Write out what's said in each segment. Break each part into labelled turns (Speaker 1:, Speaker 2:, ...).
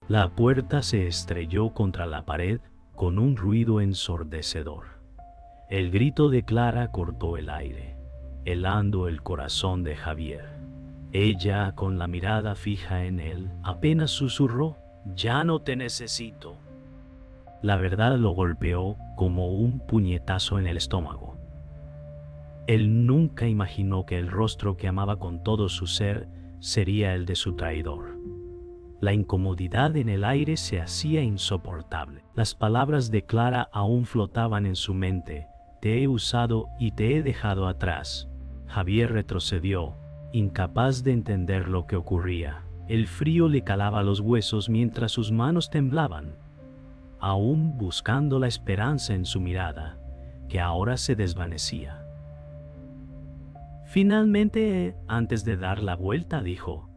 Speaker 1: La puerta se estrelló contra la pared con un ruido ensordecedor. El grito de Clara cortó el aire, helando el corazón de Javier. Ella, con la mirada fija en él, apenas susurró: «Ya no te necesito». La verdad lo golpeó como un puñetazo en el estómago. Él nunca imaginó que el rostro que amaba con todo su ser sería el de su traidor. La incomodidad en el aire se hacía insoportable. Las palabras de Clara aún flotaban en su mente: «Te he usado y te he dejado atrás». Javier retrocedió, incapaz de entender lo que ocurría. El frío le calaba los huesos mientras sus manos temblaban, aún buscando la esperanza en su mirada, que ahora se desvanecía. Finalmente, antes de dar la vuelta, dijo: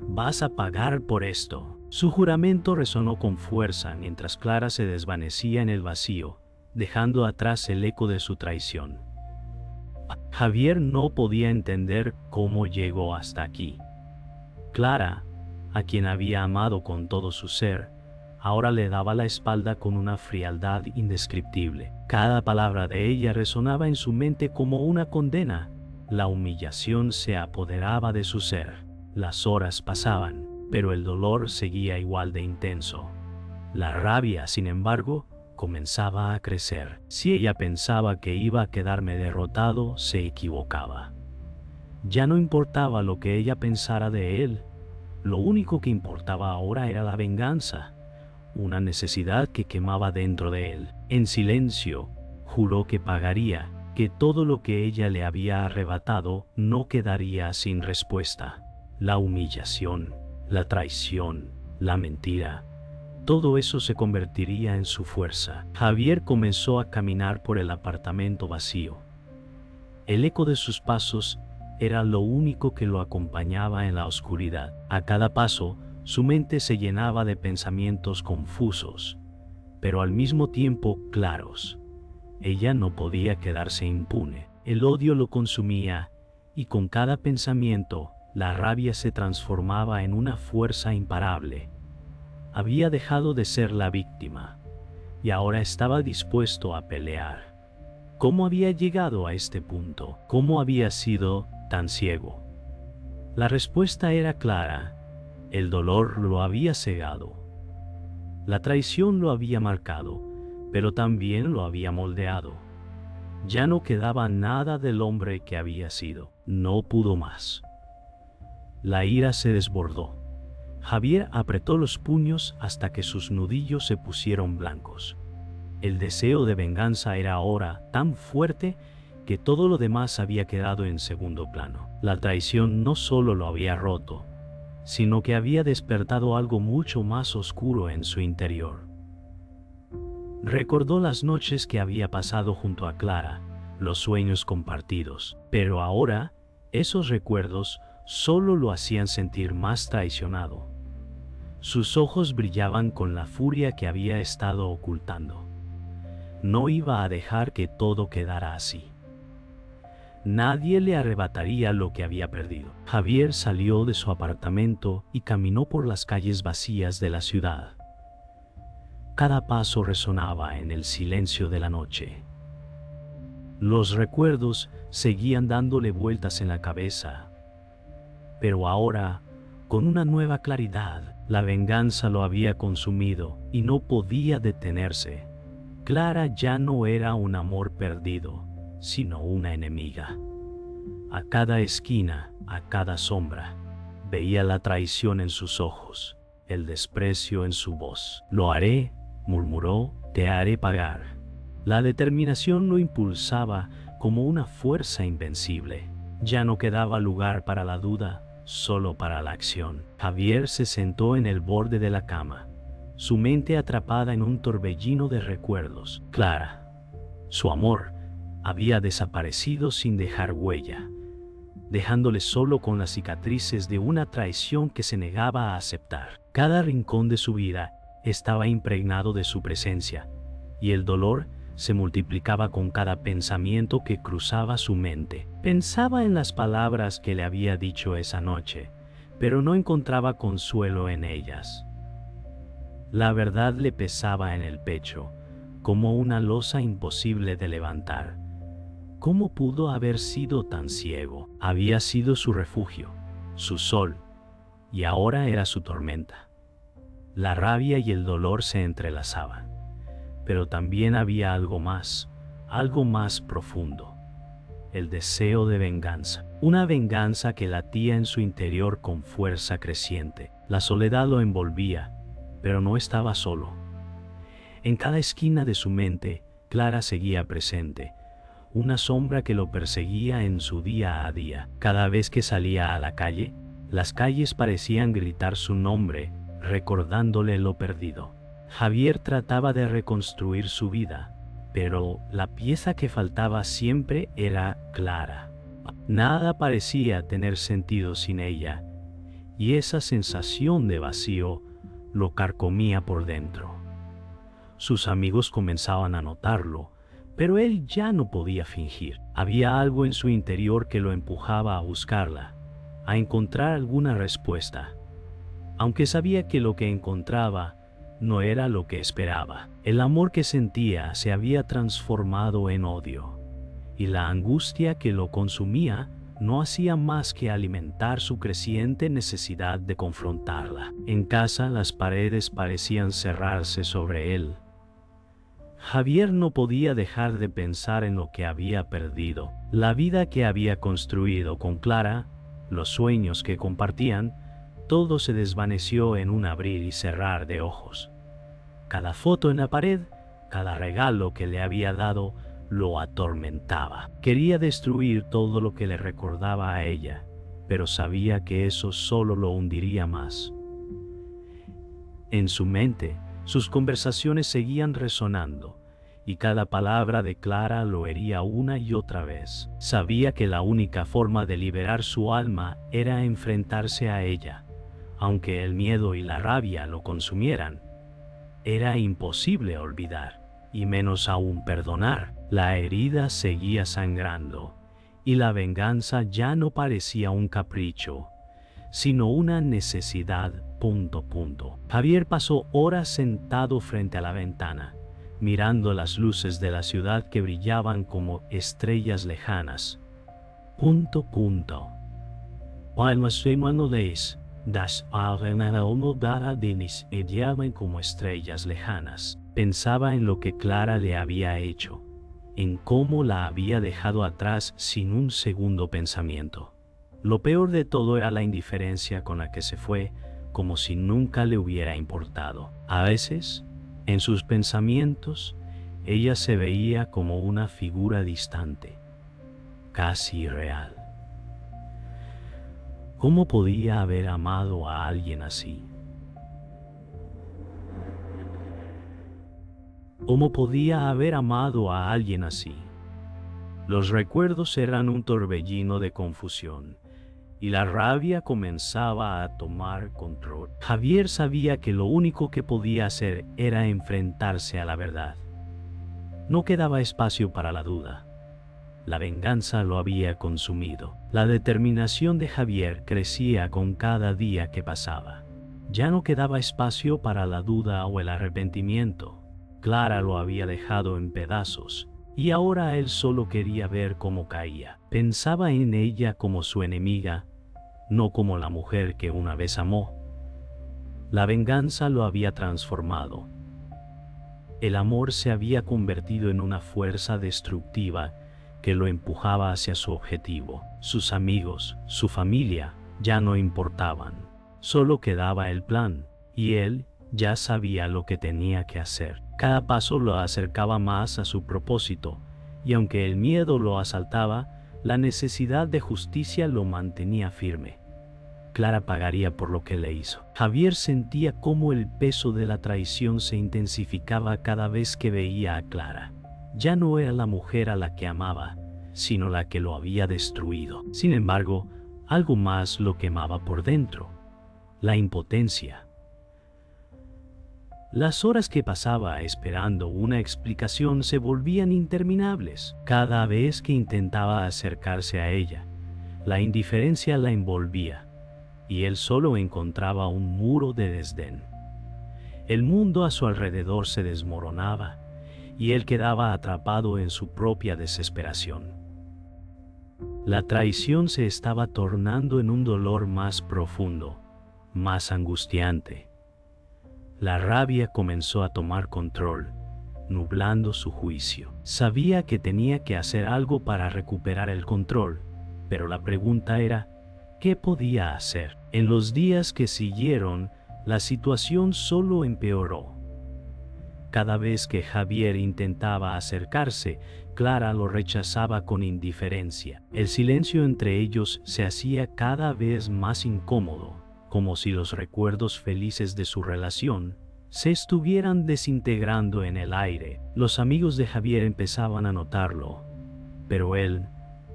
Speaker 1: «Vas a pagar por esto». Su juramento resonó con fuerza mientras Clara se desvanecía en el vacío, dejando atrás el eco de su traición. Javier no podía entender cómo llegó hasta aquí. Clara, a quien había amado con todo su ser, ahora le daba la espalda con una frialdad indescriptible. Cada palabra de ella resonaba en su mente como una condena. La humillación se apoderaba de su ser. Las horas pasaban, pero el dolor seguía igual de intenso. La rabia, sin embargo, comenzaba a crecer. Si ella pensaba que iba a quedarme derrotado, se equivocaba. Ya no importaba lo que ella pensara de él. Lo único que importaba ahora era la venganza, una necesidad que quemaba dentro de él. En silencio, juró que pagaría, que todo lo que ella le había arrebatado no quedaría sin respuesta. La humillación, la traición, la mentira, todo eso se convertiría en su fuerza. Javier comenzó a caminar por el apartamento vacío. El eco de sus pasos era lo único que lo acompañaba en la oscuridad. A cada paso, su mente se llenaba de pensamientos confusos, pero al mismo tiempo claros. Ella no podía quedarse impune. El odio lo consumía, y con cada pensamiento, la rabia se transformaba en una fuerza imparable. Había dejado de ser la víctima, y ahora estaba dispuesto a pelear. ¿Cómo había llegado a este punto? ¿Cómo había sido tan ciego? La respuesta era clara: el dolor lo había cegado. La traición lo había marcado, pero también lo había moldeado. Ya no quedaba nada del hombre que había sido. No pudo más. La ira se desbordó. Javier apretó los puños hasta que sus nudillos se pusieron blancos. El deseo de venganza era ahora tan fuerte que todo lo demás había quedado en segundo plano. La traición no solo lo había roto, sino que había despertado algo mucho más oscuro en su interior. Recordó las noches que había pasado junto a Clara, los sueños compartidos, pero ahora esos recuerdos solo lo hacían sentir más traicionado. Sus ojos brillaban con la furia que había estado ocultando. No iba a dejar que todo quedara así. Nadie le arrebataría lo que había perdido. Javier salió de su apartamento y caminó por las calles vacías de la ciudad. Cada paso resonaba en el silencio de la noche. Los recuerdos seguían dándole vueltas en la cabeza, pero ahora, con una nueva claridad, la venganza lo había consumido y no podía detenerse. Clara ya no era un amor perdido, sino una enemiga. A cada esquina, a cada sombra, veía la traición en sus ojos, el desprecio en su voz. «Lo haré», murmuró, «te haré pagar». La determinación lo impulsaba como una fuerza invencible. Ya no quedaba lugar para la duda, solo para la acción. Javier se sentó en el borde de la cama, su mente atrapada en un torbellino de recuerdos. Clara, su amor, había desaparecido sin dejar huella, dejándole solo con las cicatrices de una traición que se negaba a aceptar. Cada rincón de su vida estaba impregnado de su presencia, y el dolor se multiplicaba con cada pensamiento que cruzaba su mente. Pensaba en las palabras que le había dicho esa noche, pero no encontraba consuelo en ellas. La verdad le pesaba en el pecho, como una losa imposible de levantar. ¿Cómo pudo haber sido tan ciego? Había sido su refugio, su sol, y ahora era su tormenta. La rabia y el dolor se entrelazaban, pero también había algo más profundo: el deseo de venganza. Una venganza que latía en su interior con fuerza creciente. La soledad lo envolvía, pero no estaba solo. En cada esquina de su mente, Clara seguía presente, una sombra que lo perseguía en su día a día. Cada vez que salía a la calle, las calles parecían gritar su nombre, recordándole lo perdido. Javier trataba de reconstruir su vida, pero la pieza que faltaba siempre era Clara. Nada parecía tener sentido sin ella, y esa sensación de vacío lo carcomía por dentro. Sus amigos comenzaban a notarlo, pero él ya no podía fingir. Había algo en su interior que lo empujaba a buscarla, a encontrar alguna respuesta, aunque sabía que lo que encontraba no era lo que esperaba. El amor que sentía se había transformado en odio, y la angustia que lo consumía no hacía más que alimentar su creciente necesidad de confrontarla. En casa las paredes parecían cerrarse sobre él. Javier no podía dejar de pensar en lo que había perdido. La vida que había construido con Clara, los sueños que compartían, todo se desvaneció en un abrir y cerrar de ojos. Cada foto en la pared, cada regalo que le había dado, lo atormentaba. Quería destruir todo lo que le recordaba a ella, pero sabía que eso solo lo hundiría más. En su mente, sus conversaciones seguían resonando, y cada palabra de Clara lo hería una y otra vez. Sabía que la única forma de liberar su alma era enfrentarse a ella, aunque el miedo y la rabia lo consumieran. Era imposible olvidar, y menos aún perdonar. La herida seguía sangrando, y la venganza ya no parecía un capricho, sino una necesidad. Javier pasó horas sentado frente a la ventana, mirando las luces de la ciudad que brillaban como estrellas lejanas. Das brillaban como estrellas lejanas. Pensaba en lo que Clara le había hecho, en cómo la había dejado atrás sin un segundo pensamiento. Lo peor de todo era la indiferencia con la que se fue, como si nunca le hubiera importado. A veces, en sus pensamientos, ella se veía como una figura distante, casi irreal. ¿Cómo podía haber amado a alguien así? ¿Cómo podía haber amado a alguien así? Los recuerdos eran un torbellino de confusión, y la rabia comenzaba a tomar control. Javier sabía que lo único que podía hacer era enfrentarse a la verdad. No quedaba espacio para la duda. La venganza lo había consumido. La determinación de Javier crecía con cada día que pasaba. Ya no quedaba espacio para la duda o el arrepentimiento. Clara lo había dejado en pedazos, y ahora él solo quería ver cómo caía. Pensaba en ella como su enemiga, no como la mujer que una vez amó. La venganza lo había transformado. El amor se había convertido en una fuerza destructiva que lo empujaba hacia su objetivo. Sus amigos, su familia, ya no importaban. Solo quedaba el plan, y él ya sabía lo que tenía que hacer. Cada paso lo acercaba más a su propósito, y aunque el miedo lo asaltaba, la necesidad de justicia lo mantenía firme. Clara pagaría por lo que le hizo. Javier sentía cómo el peso de la traición se intensificaba cada vez que veía a Clara. Ya no era la mujer a la que amaba, sino la que lo había destruido. Sin embargo, algo más lo quemaba por dentro: la impotencia. Las horas que pasaba esperando una explicación se volvían interminables. Cada vez que intentaba acercarse a ella, la indiferencia la envolvía, y él solo encontraba un muro de desdén. El mundo a su alrededor se desmoronaba y él quedaba atrapado en su propia desesperación. La traición se estaba tornando en un dolor más profundo, más angustiante. La rabia comenzó a tomar control, nublando su juicio. Sabía que tenía que hacer algo para recuperar el control, pero la pregunta era, ¿qué podía hacer? En los días que siguieron, la situación solo empeoró. Cada vez que Javier intentaba acercarse, Clara lo rechazaba con indiferencia. El silencio entre ellos se hacía cada vez más incómodo, como si los recuerdos felices de su relación se estuvieran desintegrando en el aire. Los amigos de Javier empezaban a notarlo, pero él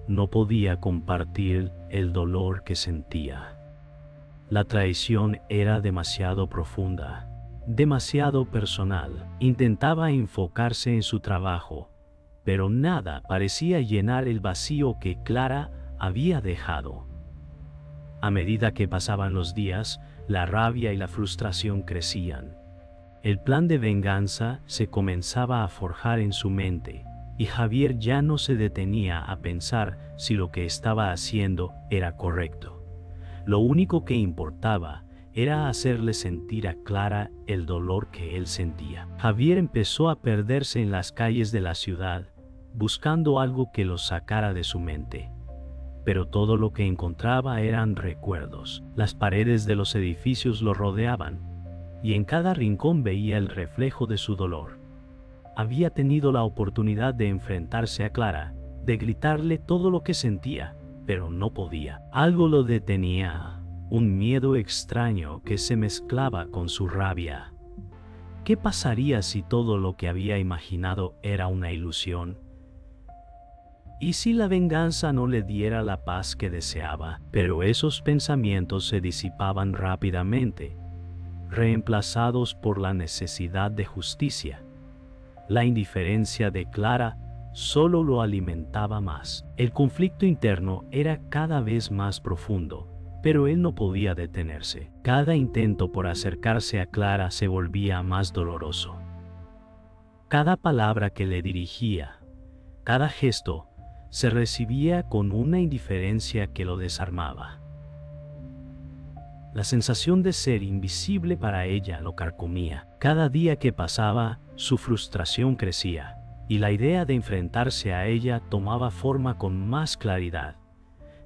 Speaker 1: no podía compartir el dolor que sentía. La traición era demasiado profunda, demasiado personal. Intentaba enfocarse en su trabajo, pero nada parecía llenar el vacío que Clara había dejado. A medida que pasaban los días, la rabia y la frustración crecían. El plan de venganza se comenzaba a forjar en su mente, y Javier ya no se detenía a pensar si lo que estaba haciendo era correcto. Lo único que importaba era hacerle sentir a Clara el dolor que él sentía. Javier empezó a perderse en las calles de la ciudad, buscando algo que lo sacara de su mente. Pero todo lo que encontraba eran recuerdos. Las paredes de los edificios lo rodeaban, y en cada rincón veía el reflejo de su dolor. Había tenido la oportunidad de enfrentarse a Clara, de gritarle todo lo que sentía, pero no podía. Algo lo detenía, un miedo extraño que se mezclaba con su rabia. ¿Qué pasaría si todo lo que había imaginado era una ilusión? ¿Y si la venganza no le diera la paz que deseaba? Pero esos pensamientos se disipaban rápidamente, reemplazados por la necesidad de justicia. La indiferencia de Clara solo lo alimentaba más. El conflicto interno era cada vez más profundo, pero él no podía detenerse. Cada intento por acercarse a Clara se volvía más doloroso. Cada palabra que le dirigía, cada gesto, se recibía con una indiferencia que lo desarmaba. La sensación de ser invisible para ella lo carcomía. Cada día que pasaba, su frustración crecía, y la idea de enfrentarse a ella tomaba forma con más claridad.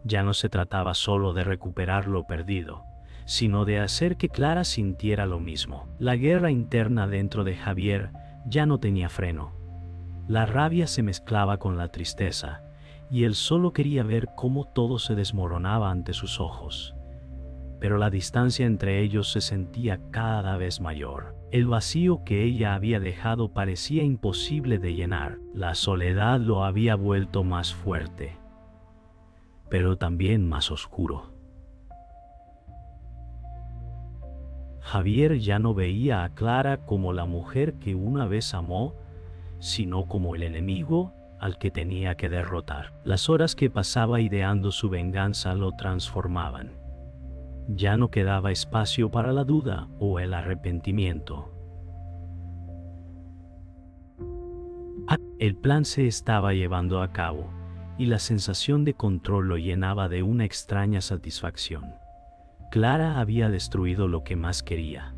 Speaker 1: Ya no se trataba solo de recuperar lo perdido, sino de hacer que Clara sintiera lo mismo. La guerra interna dentro de Javier ya no tenía freno. La rabia se mezclaba con la tristeza, y él solo quería ver cómo todo se desmoronaba ante sus ojos. Pero la distancia entre ellos se sentía cada vez mayor. El vacío que ella había dejado parecía imposible de llenar. La soledad lo había vuelto más fuerte, pero también más oscuro. Javier ya no veía a Clara como la mujer que una vez amó, sino como el enemigo al que tenía que derrotar. Las horas que pasaba ideando su venganza lo transformaban. Ya no quedaba espacio para la duda o el arrepentimiento. El plan se estaba llevando a cabo, y la sensación de control lo llenaba de una extraña satisfacción. Clara había destruido lo que más quería,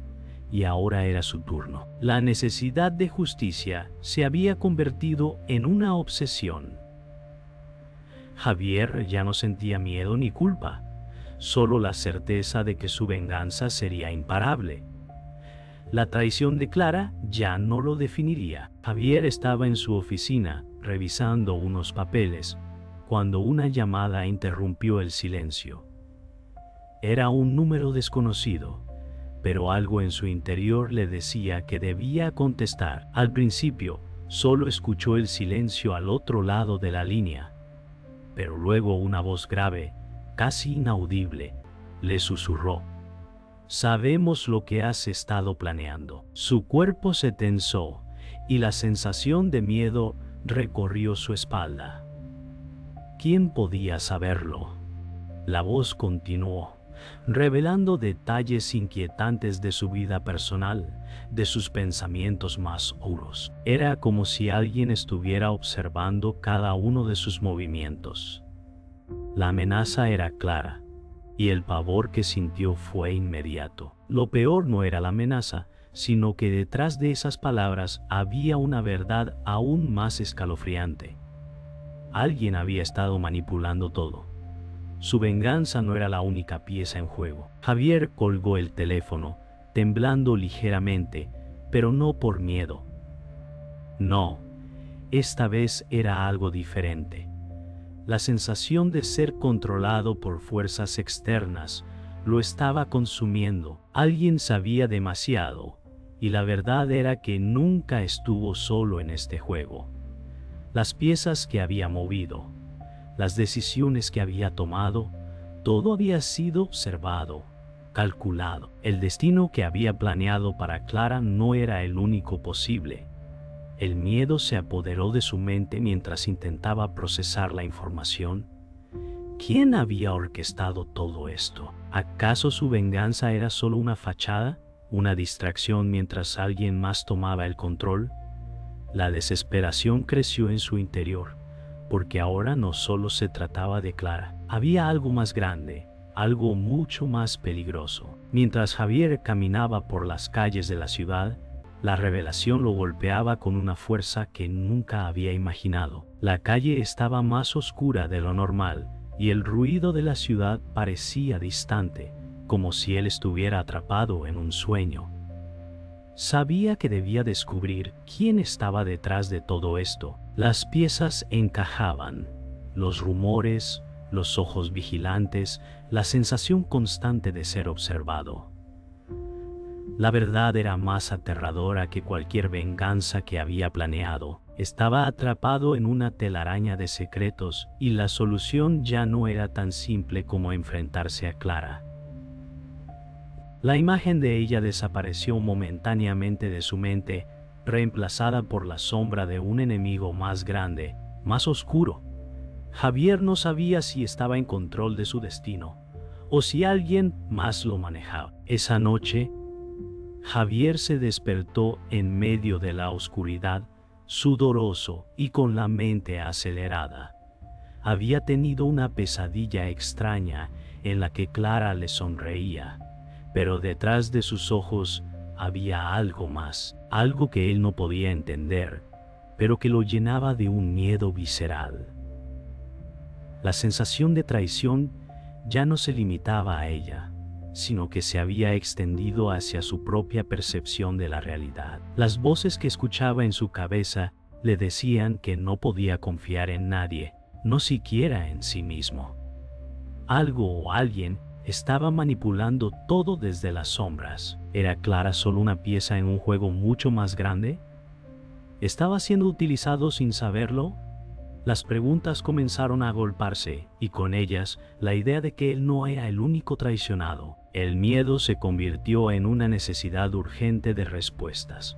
Speaker 1: y ahora era su turno. La necesidad de justicia se había convertido en una obsesión. Javier ya no sentía miedo ni culpa, solo la certeza de que su venganza sería imparable. La traición de Clara ya no lo definiría. Javier estaba en su oficina, revisando unos papeles, cuando una llamada interrumpió el silencio. Era un número desconocido, pero algo en su interior le decía que debía contestar. Al principio, solo escuchó el silencio al otro lado de la línea, pero luego una voz grave, casi inaudible, le susurró: «Sabemos lo que has estado planeando». Su cuerpo se tensó y la sensación de miedo recorrió su espalda. ¿Quién podía saberlo? La voz continuó: revelando detalles inquietantes de su vida personal, de sus pensamientos más oscuros. Era como si alguien estuviera observando cada uno de sus movimientos. La amenaza era clara, y el pavor que sintió fue inmediato. Lo peor no era la amenaza, sino que detrás de esas palabras había una verdad aún más escalofriante. Alguien había estado manipulando todo. Su venganza no era la única pieza en juego. Javier colgó el teléfono, temblando ligeramente, pero no por miedo. No, esta vez era algo diferente. La sensación de ser controlado por fuerzas externas lo estaba consumiendo. Alguien sabía demasiado, y la verdad era que nunca estuvo solo en este juego. Las piezas que había movido, las decisiones que había tomado, todo había sido observado, calculado. El destino que había planeado para Clara no era el único posible. El miedo se apoderó de su mente mientras intentaba procesar la información. ¿Quién había orquestado todo esto? ¿Acaso su venganza era solo una fachada, una distracción mientras alguien más tomaba el control? La desesperación creció en su interior, porque ahora no solo se trataba de Clara. Había algo más grande, algo mucho más peligroso. Mientras Javier caminaba por las calles de la ciudad, la revelación lo golpeaba con una fuerza que nunca había imaginado. La calle estaba más oscura de lo normal, y el ruido de la ciudad parecía distante, como si él estuviera atrapado en un sueño. Sabía que debía descubrir quién estaba detrás de todo esto. Las piezas encajaban, los rumores, los ojos vigilantes, la sensación constante de ser observado. La verdad era más aterradora que cualquier venganza que había planeado. Estaba atrapado en una telaraña de secretos, y la solución ya no era tan simple como enfrentarse a Clara. La imagen de ella desapareció momentáneamente de su mente, reemplazada por la sombra de un enemigo más grande, más oscuro. Javier no sabía si estaba en control de su destino, o si alguien más lo manejaba. Esa noche, Javier se despertó en medio de la oscuridad, sudoroso y con la mente acelerada. Había tenido una pesadilla extraña en la que Clara le sonreía, pero detrás de sus ojos había algo más, algo que él no podía entender, pero que lo llenaba de un miedo visceral. La sensación de traición ya no se limitaba a ella, sino que se había extendido hacia su propia percepción de la realidad. Las voces que escuchaba en su cabeza le decían que no podía confiar en nadie, no siquiera en sí mismo. Algo o alguien estaba manipulando todo desde las sombras. ¿Era Clara solo una pieza en un juego mucho más grande? ¿Estaba siendo utilizado sin saberlo? Las preguntas comenzaron a agolparse, y con ellas la idea de que él no era el único traicionado. El miedo se convirtió en una necesidad urgente de respuestas.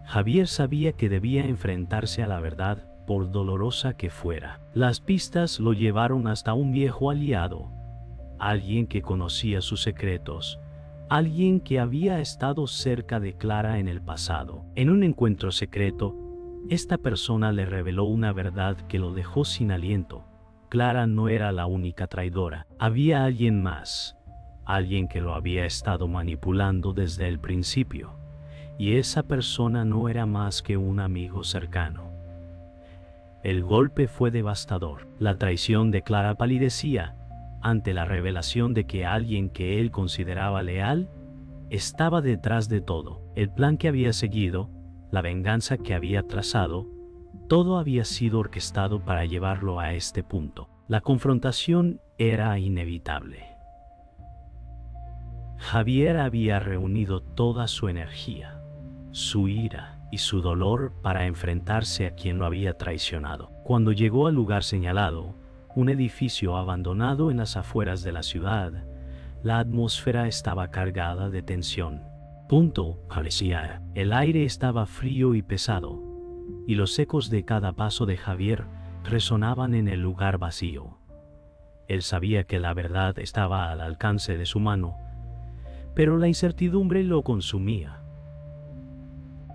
Speaker 1: Javier sabía que debía enfrentarse a la verdad, por dolorosa que fuera. Las pistas lo llevaron hasta un viejo aliado, alguien que conocía sus secretos, alguien que había estado cerca de Clara en el pasado. En un encuentro secreto, esta persona le reveló una verdad que lo dejó sin aliento. Clara no era la única traidora. Había alguien más, alguien que lo había estado manipulando desde el principio, y esa persona no era más que un amigo cercano. El golpe fue devastador. La traición de Clara palidecía ante la revelación de que alguien que él consideraba leal estaba detrás de todo. El plan que había seguido, la venganza que había trazado, todo había sido orquestado para llevarlo a este punto. La confrontación era inevitable. Javier había reunido toda su energía, su ira y su dolor para enfrentarse a quien lo había traicionado. Cuando llegó al lugar señalado, un edificio abandonado en las afueras de la ciudad, la atmósfera estaba cargada de tensión. Parecía. El aire estaba frío y pesado, y los ecos de cada paso de Javier resonaban en el lugar vacío. Él sabía que la verdad estaba al alcance de su mano, pero la incertidumbre lo consumía.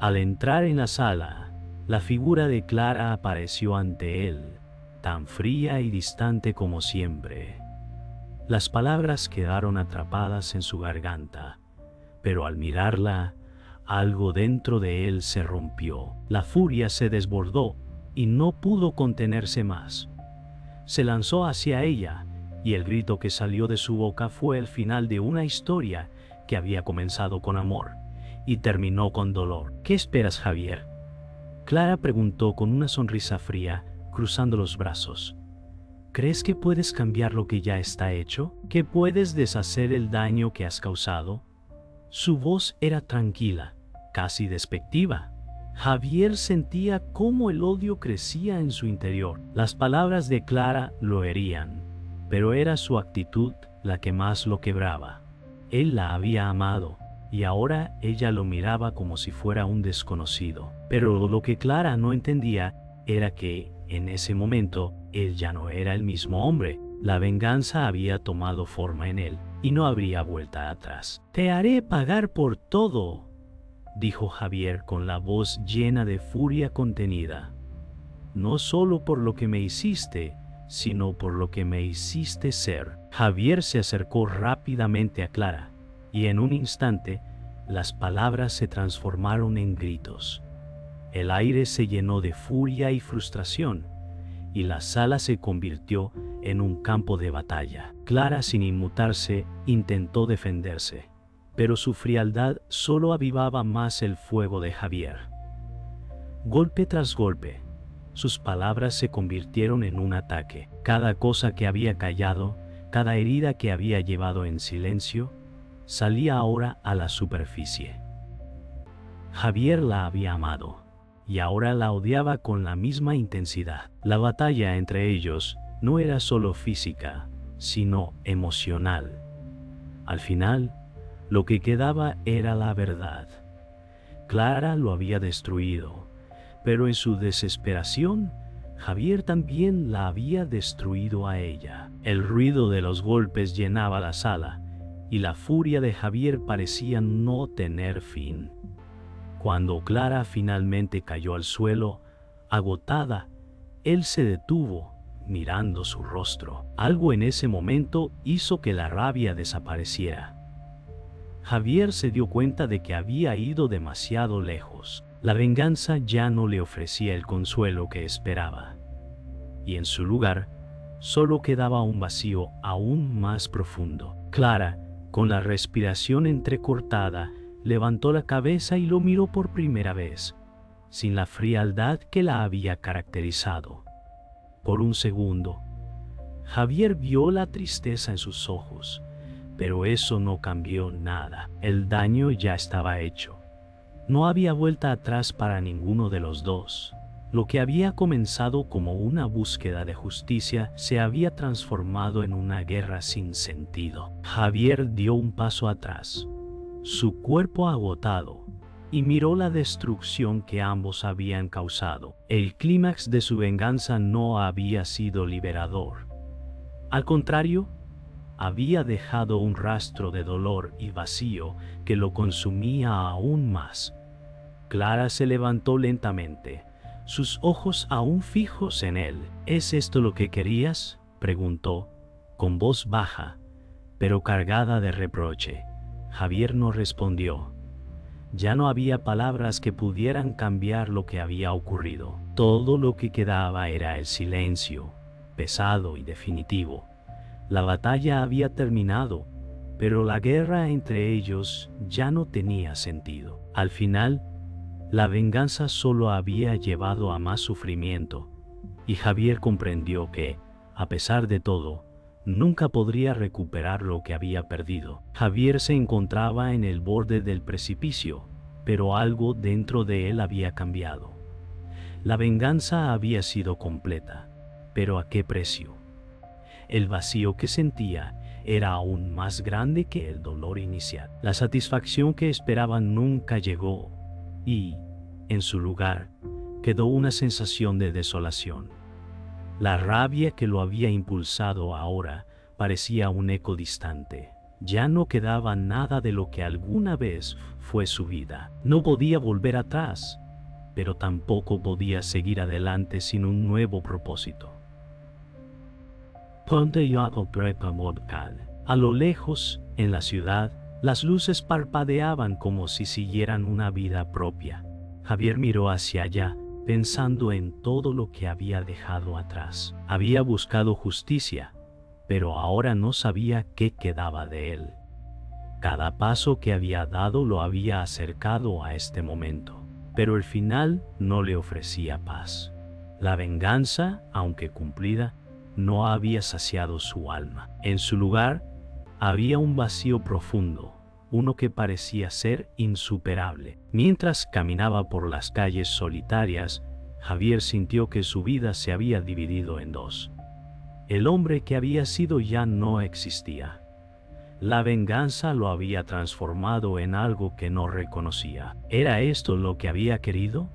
Speaker 1: Al entrar en la sala, la figura de Clara apareció ante él, tan fría y distante como siempre. Las palabras quedaron atrapadas en su garganta, pero al mirarla, algo dentro de él se rompió. La furia se desbordó y no pudo contenerse más. Se lanzó hacia ella, y el grito que salió de su boca fue el final de una historia que había comenzado con amor y terminó con dolor. ¿Qué esperas, Javier?, Clara preguntó con una sonrisa fría, cruzando los brazos. ¿Crees que puedes cambiar lo que ya está hecho? ¿Que puedes deshacer el daño que has causado? Su voz era tranquila, casi despectiva. Javier sentía cómo el odio crecía en su interior. Las palabras de Clara lo herían, pero era su actitud la que más lo quebraba. Él la había amado, y ahora ella lo miraba como si fuera un desconocido. Pero lo que Clara no entendía era que, en ese momento, él ya no era el mismo hombre. La venganza había tomado forma en él, y no habría vuelta atrás. «Te haré pagar por todo», dijo Javier con la voz llena de furia contenida. «No solo por lo que me hiciste, sino por lo que me hiciste ser». Javier se acercó rápidamente a Clara, y en un instante, las palabras se transformaron en gritos. El aire se llenó de furia y frustración, y la sala se convirtió en un campo de batalla. Clara, sin inmutarse, intentó defenderse, pero su frialdad solo avivaba más el fuego de Javier. Golpe tras golpe, sus palabras se convirtieron en un ataque. Cada cosa que había callado, cada herida que había llevado en silencio, salía ahora a la superficie. Javier la había amado, y ahora la odiaba con la misma intensidad. La batalla entre ellos no era solo física, sino emocional. Al final, lo que quedaba era la verdad. Clara lo había destruido, pero en su desesperación, Javier también la había destruido a ella. El ruido de los golpes llenaba la sala, y la furia de Javier parecía no tener fin. Cuando Clara finalmente cayó al suelo, agotada, él se detuvo, mirando su rostro. Algo en ese momento hizo que la rabia desapareciera. Javier se dio cuenta de que había ido demasiado lejos. La venganza ya no le ofrecía el consuelo que esperaba, y en su lugar solo quedaba un vacío aún más profundo. Clara, con la respiración entrecortada, levantó la cabeza y lo miró por primera vez, sin la frialdad que la había caracterizado. Por un segundo, Javier vio la tristeza en sus ojos, pero eso no cambió nada. El daño ya estaba hecho. No había vuelta atrás para ninguno de los dos. Lo que había comenzado como una búsqueda de justicia se había transformado en una guerra sin sentido. Javier dio un paso atrás, su cuerpo agotado, y miró la destrucción que ambos habían causado. El clímax de su venganza no había sido liberador. Al contrario, había dejado un rastro de dolor y vacío que lo consumía aún más. Clara se levantó lentamente, sus ojos aún fijos en él. ¿Es esto lo que querías?, preguntó, con voz baja, pero cargada de reproche. Javier no respondió. Ya no había palabras que pudieran cambiar lo que había ocurrido. Todo lo que quedaba era el silencio, pesado y definitivo. La batalla había terminado, pero la guerra entre ellos ya no tenía sentido. Al final, la venganza solo había llevado a más sufrimiento, y Javier comprendió que, a pesar de todo, nunca podría recuperar lo que había perdido. Javier se encontraba en el borde del precipicio, pero algo dentro de él había cambiado. La venganza había sido completa, pero ¿a qué precio? El vacío que sentía era aún más grande que el dolor inicial. La satisfacción que esperaba nunca llegó, y, en su lugar, quedó una sensación de desolación. La rabia que lo había impulsado ahora parecía un eco distante. Ya no quedaba nada de lo que alguna vez fue su vida. No podía volver atrás, pero tampoco podía seguir adelante sin un nuevo propósito. A lo lejos, en la ciudad, las luces parpadeaban como si siguieran una vida propia. Javier miró hacia allá, pensando en todo lo que había dejado atrás. Había buscado justicia, pero ahora no sabía qué quedaba de él. Cada paso que había dado lo había acercado a este momento, pero el final no le ofrecía paz. La venganza, aunque cumplida, no había saciado su alma. En su lugar, había un vacío profundo, uno que parecía ser insuperable. Mientras caminaba por las calles solitarias, Javier sintió que su vida se había dividido en dos. El hombre que había sido ya no existía. La venganza lo había transformado en algo que no reconocía. ¿Era esto lo que había querido?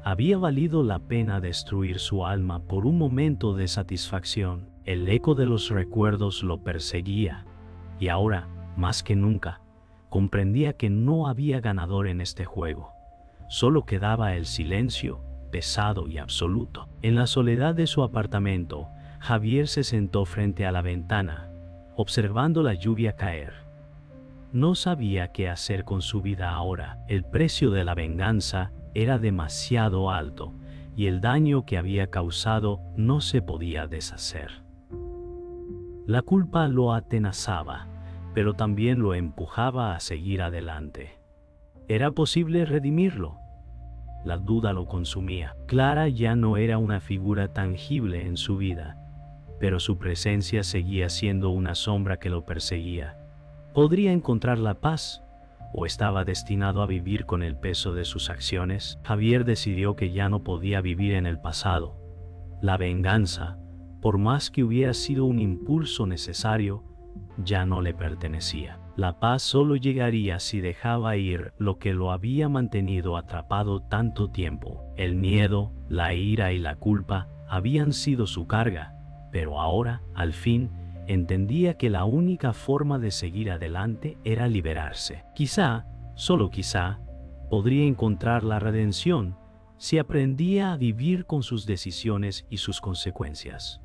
Speaker 1: ¿Había valido la pena destruir su alma por un momento de satisfacción? El eco de los recuerdos lo perseguía, y ahora, más que nunca, comprendía que no había ganador en este juego. Solo quedaba el silencio, pesado y absoluto. En la soledad de su apartamento, Javier se sentó frente a la ventana, observando la lluvia caer. No sabía qué hacer con su vida ahora. El precio de la venganza era demasiado alto, y el daño que había causado no se podía deshacer. La culpa lo atenazaba, pero también lo empujaba a seguir adelante. ¿Era posible redimirlo? La duda lo consumía. Clara ya no era una figura tangible en su vida, pero su presencia seguía siendo una sombra que lo perseguía. ¿Podría encontrar la paz? ¿O estaba destinado a vivir con el peso de sus acciones? Javier decidió que ya no podía vivir en el pasado. La venganza, por más que hubiera sido un impulso necesario, ya no le pertenecía. La paz solo llegaría si dejaba ir lo que lo había mantenido atrapado tanto tiempo. El miedo, la ira y la culpa habían sido su carga, pero ahora, al fin, entendía que la única forma de seguir adelante era liberarse. Quizá, solo quizá, podría encontrar la redención si aprendía a vivir con sus decisiones y sus consecuencias.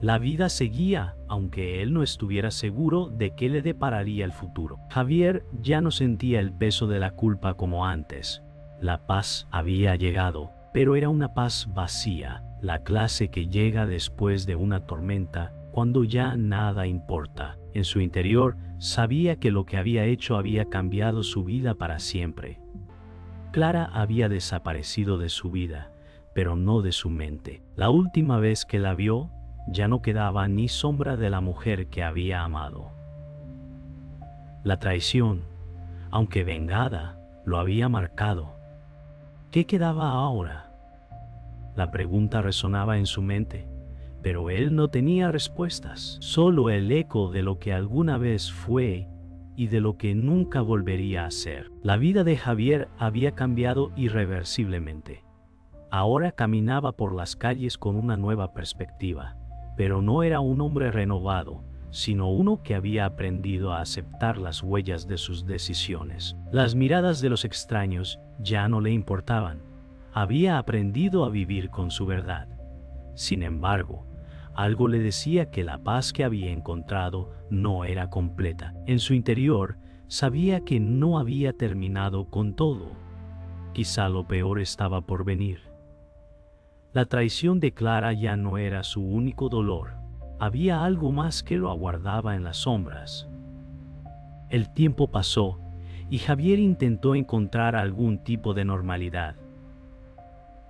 Speaker 1: La vida seguía, aunque él no estuviera seguro de qué le depararía el futuro. Javier ya no sentía el peso de la culpa como antes. La paz había llegado, pero era una paz vacía, la clase que llega después de una tormenta, cuando ya nada importa. En su interior, sabía que lo que había hecho había cambiado su vida para siempre. Clara había desaparecido de su vida, pero no de su mente. La última vez que la vio, ya no quedaba ni sombra de la mujer que había amado. La traición, aunque vengada, lo había marcado. ¿Qué quedaba ahora? La pregunta resonaba en su mente, pero él no tenía respuestas, solo el eco de lo que alguna vez fue y de lo que nunca volvería a ser. La vida de Javier había cambiado irreversiblemente. Ahora caminaba por las calles con una nueva perspectiva, pero no era un hombre renovado, sino uno que había aprendido a aceptar las huellas de sus decisiones. Las miradas de los extraños ya no le importaban. Había aprendido a vivir con su verdad. Sin embargo, algo le decía que la paz que había encontrado no era completa. En su interior, sabía que no había terminado con todo. Quizá lo peor estaba por venir. La traición de Clara ya no era su único dolor. Había algo más que lo aguardaba en las sombras. El tiempo pasó y Javier intentó encontrar algún tipo de normalidad.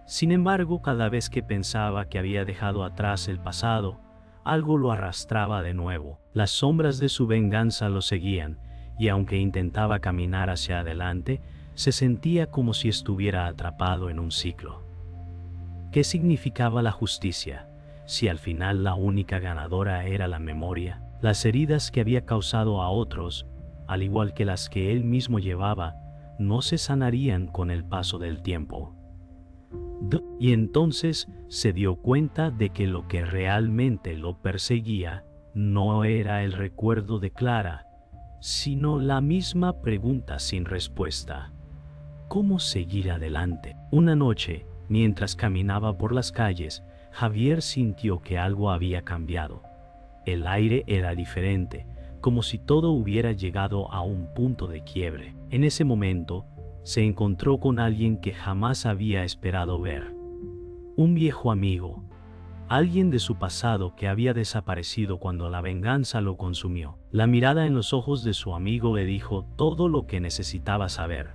Speaker 1: Sin embargo, cada vez que pensaba que había dejado atrás el pasado, algo lo arrastraba de nuevo. Las sombras de su venganza lo seguían, y aunque intentaba caminar hacia adelante, se sentía como si estuviera atrapado en un ciclo. ¿Qué significaba la justicia, si al final la única ganadora era la memoria? Las heridas que había causado a otros, al igual que las que él mismo llevaba, no se sanarían con el paso del tiempo. Y entonces se dio cuenta de que lo que realmente lo perseguía no era el recuerdo de Clara, sino la misma pregunta sin respuesta. ¿Cómo seguir adelante? Una noche, mientras caminaba por las calles, Javier sintió que algo había cambiado. El aire era diferente, como si todo hubiera llegado a un punto de quiebre. En ese momento, se encontró con alguien que jamás había esperado ver. Un viejo amigo, alguien de su pasado que había desaparecido cuando la venganza lo consumió. La mirada en los ojos de su amigo le dijo todo lo que necesitaba saber.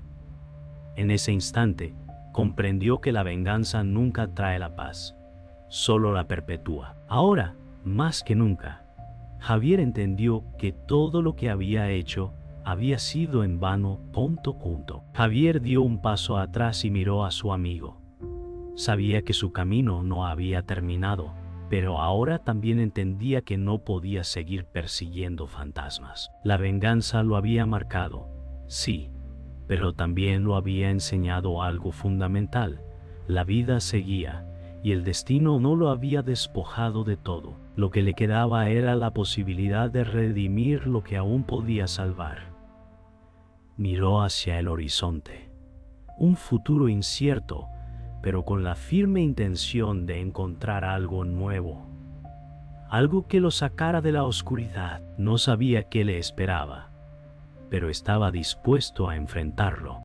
Speaker 1: En ese instante, comprendió que la venganza nunca trae la paz, solo la perpetúa. Ahora, más que nunca, Javier entendió que todo lo que había hecho había sido en vano. Javier dio un paso atrás y miró a su amigo. Sabía que su camino no había terminado, pero ahora también entendía que no podía seguir persiguiendo fantasmas. La venganza lo había marcado, sí, pero también lo había enseñado algo fundamental. La vida seguía, y el destino no lo había despojado de todo. Lo que le quedaba era la posibilidad de redimir lo que aún podía salvar. Miró hacia el horizonte. Un futuro incierto, pero con la firme intención de encontrar algo nuevo. Algo que lo sacara de la oscuridad. No sabía qué le esperaba, pero estaba dispuesto a enfrentarlo.